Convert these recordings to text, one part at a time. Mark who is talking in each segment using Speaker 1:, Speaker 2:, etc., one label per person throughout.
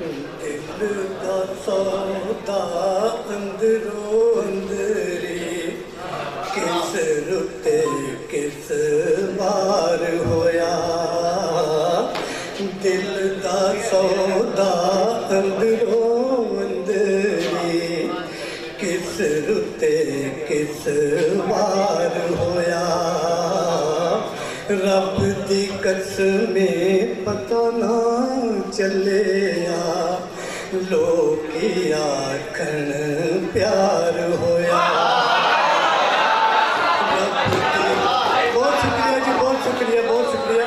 Speaker 1: दिल दा सौदा अंदरों अंदरी किस रुते किस वार होया। दिल दा सौदा अंदरों अंदरी किस रुते किस वार होया। रब दी कसमें पता ना चलिया लोकी आखन प्यार होया। बहुत शुक्रिया जी, बहुत शुक्रिया, बहुत शुक्रिया।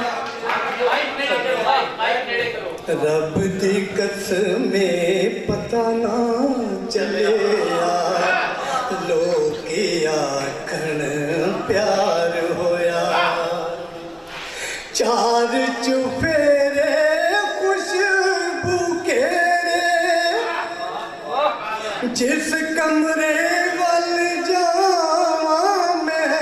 Speaker 1: रब दी कसमें पता ना चलिया लोकी आखन प्यार होया। चार चुफेरे खुशबू केरे जिस कमरे वल जावा मैं।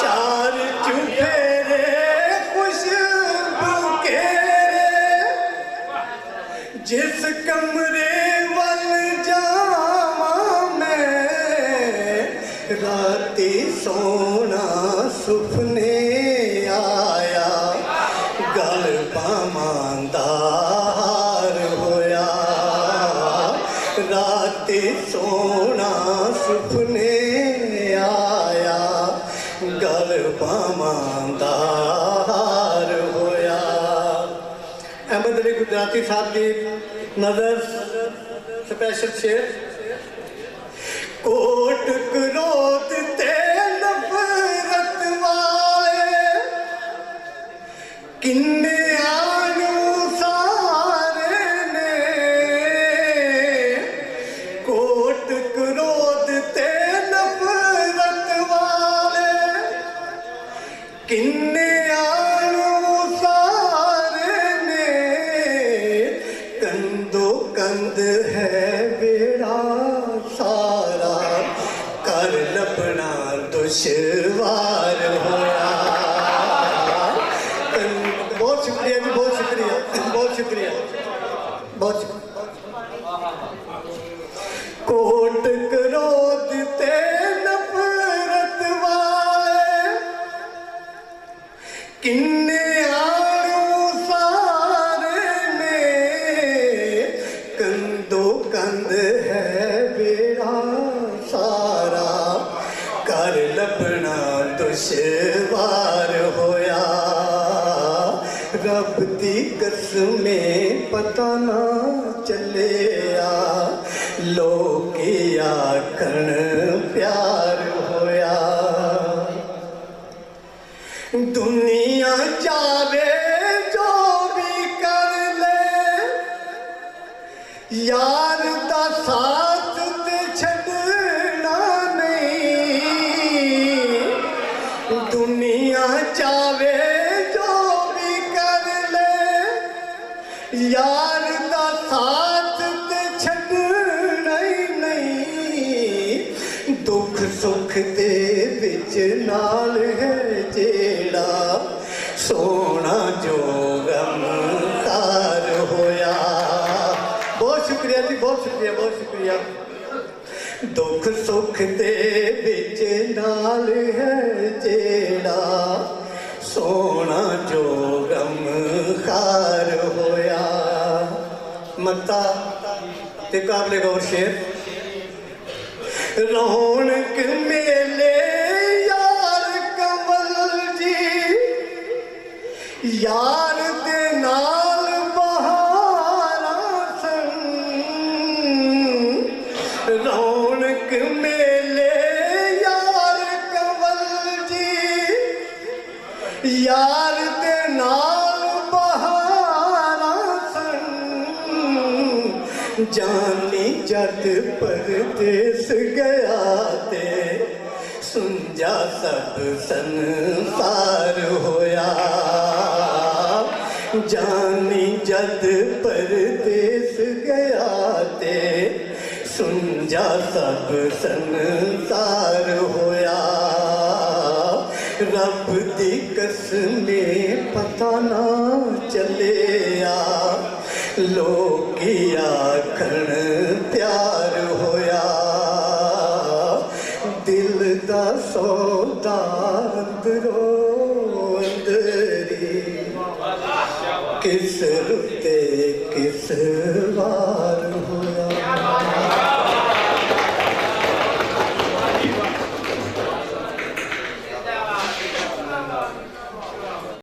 Speaker 1: चार चुफेरे खुशबू केरे जिस कमरे वल जावा मैं। राती सोना सुपने आया गल पामांदार होया। राती सोना सुपने आया गल पामांदार होया। अहमद अली गुजराती साहब की नजर स्पेशल शेर। कोट क्रोध ते नफरत वाले किन्ने आनू सारे ने। कोट क्रोध ते नफरत वाले किन्ने आनू सारे ने। कंदो कंद है बेड़ा सारा कर लपना दुश्वार होया। बहुत शुक्रिया जी, बहुत शुक्रिया, बहुत शुक्रिया, बहुत शुक्रिया। कोट क्रोध ते नफरत वाले किन्ने आनू सारे ने। कंदो कंद है बेड़ा सारा कर लपना दुश्वार होया। रब दी कसमें पता ना चलिया लोकी आखन प्यार होया। दुनिया चावे जो भी कर ले यार दा साथ ते छड़ना नहीं। दुनिया चावे जो भी कर ले यार दा साथ ते छड़ना ही नहीं। दुख सुख दे विच नाल है जेड़ा सोना जो गमकार होया। बहुत शुक्रिया जी, बहुत शुक्रिया, बहुत शुक्रिया। दुख सुख दे विच नाल है जेड़ा सोना जो गमकार होया। मत्ता ते काबले गौर शेर। रौनक मेले यार कमल जी यार दे नाल बहारा सन। रौनक मेले यार कमल जी यार दे नाल बहारा सन। जानी जद परदेस गया ते सुंजा सब संसार होया। जानी जद परदेस गया ते सुंजा सब संसार होया। रब दी कसमे पता ना चलिया लोकी आखण प्यार होया दिल दा सौदा अंदरो अंदरी किस रुते किस वार